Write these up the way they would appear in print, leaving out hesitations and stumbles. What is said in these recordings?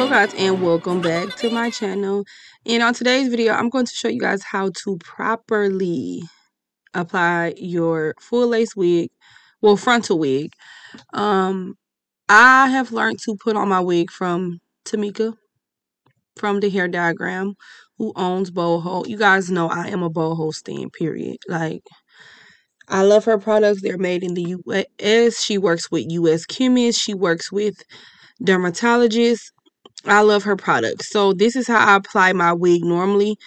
Hello guys, and welcome back to my channel. And on today's video I'm going to show you guys how to properly apply your full lace wig, well, frontal wig. I have learned to put on my wig from Tamika from the Hair Diagram, who owns Boho. You guys know I am a Boho stan, period. Like, I love her products. They're made in the US. She works with US chemists. She works with dermatologists. I love her products. So this is how I apply my wig normally.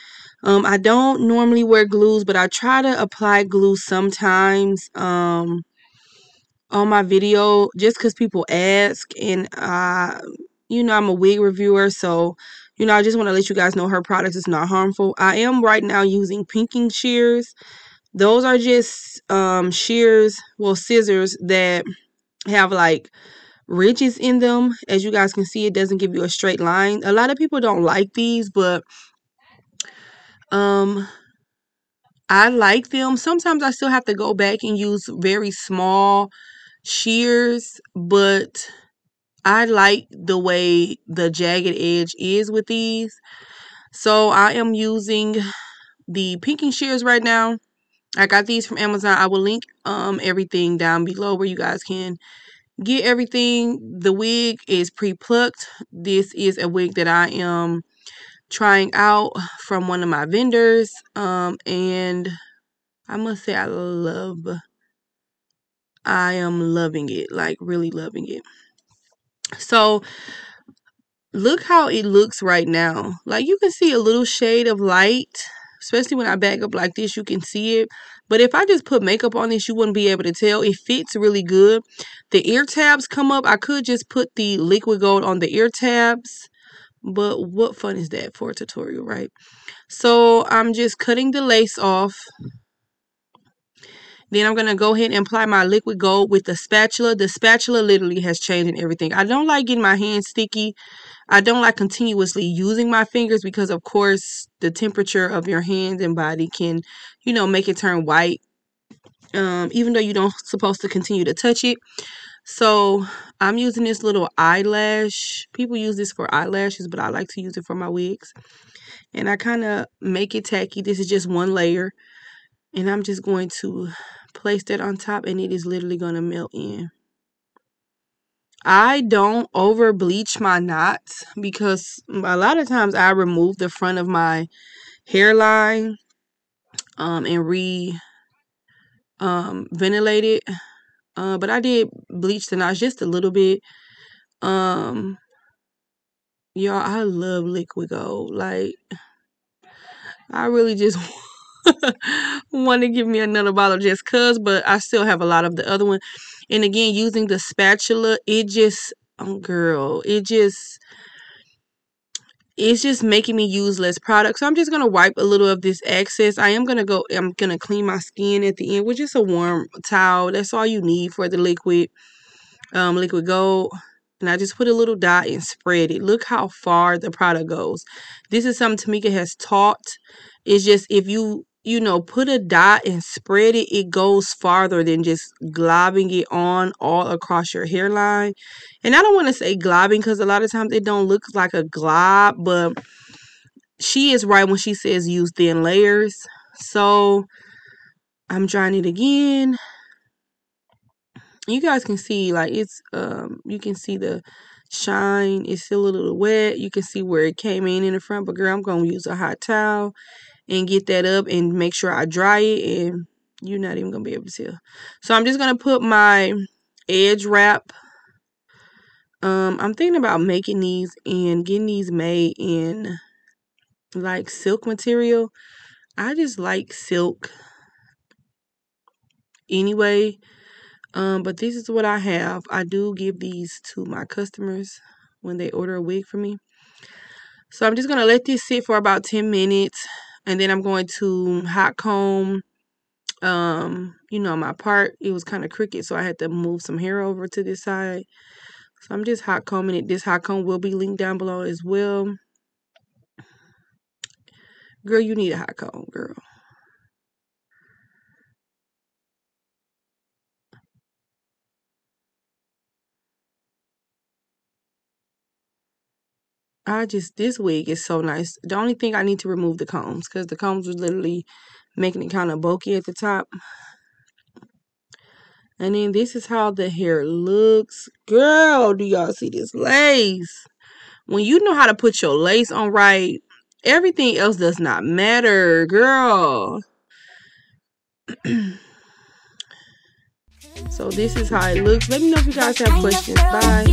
I don't normally wear glues, but I try to apply glue sometimes on my video just because people ask. And I'm a wig reviewer, so I just want to let you guys know her products is not harmful. I am right now using pinking shears. Those are just shears, well, scissors that have like ridges in them. As you guys can see, it doesn't give you a straight line. A lot of people don't like these, but I like them. Sometimes I still have to go back and use very small shears, but I like the way the jagged edge is with these. So I am using the pinking shears right now. I got these from Amazon. I will link everything down below where you guys can get everything. The wig is pre-plucked. This is a wig that I am trying out from one of my vendors. And I must say I am loving it, like really loving it. So look how it looks right now. Like, you can see a little shade of light, especially when I back up like this, you can see it. But if I just put makeup on this, you wouldn't be able to tell. It fits really good. The ear tabs come up. I could just put the liquid gold on the ear tabs, but what fun is that for a tutorial, right? So I'm just cutting the lace off. Then I'm going to go ahead and apply my liquid gold with the spatula. The spatula literally has changed everything. I don't like getting my hands sticky. I don't like continuously using my fingers because, of course, the temperature of your hands and body can, make it turn white. Even though you don't supposed to continue to touch it. So I'm using this little eyelash. People use this for eyelashes, but I like to use it for my wigs. And I kind of make it tacky. This is just one layer. And I'm just going to place that on top, and it is literally going to melt in. I don't over bleach my knots because a lot of times I remove the front of my hairline and ventilate it. But I did bleach the knots just a little bit. Y'all, I love liquid gold. Like, I really just want to give me another bottle just cuz, but I still have a lot of the other one. And again, using the spatula, it just, girl, it's just making me use less product. So I'm just going to wipe a little of this excess. I'm going to clean my skin at the end with just a warm towel. That's all you need for the liquid gold. And I just put a little dot and spread it. Look how far the product goes. This is something Tamika has taught. It's just if you put a dot and spread it, it goes farther than just globbing it on all across your hairline. And I don't want to say globbing because a lot of times it don't look like a glob, but she is right when she says use thin layers. So I'm trying it again. You guys can see, like, it's you can see the shine. It's still a little wet. You can see where it came in the front, but girl, I'm gonna use a hot towel and get that up and make sure I dry it, and you're not even gonna be able to tell. So I'm just gonna put my edge wrap. I'm thinking about making these and getting these made in like silk material. I just like silk anyway. But this is what I have. I do give these to my customers when they order a wig from me. So I'm just going to let this sit for about 10 minutes. And then I'm going to hot comb. My part, it was kind of crooked, so I had to move some hair over to this side. So I'm just hot combing it. This hot comb will be linked down below as well. Girl, you need a hot comb, girl. this wig is so nice. The only thing I need to remove the combs, because the combs was literally making it kind of bulky at the top. And then this is how the hair looks. Girl, do y'all see this lace? When you know how to put your lace on right, everything else does not matter, girl. So this is how it looks. Let me know if you guys have questions. Bye.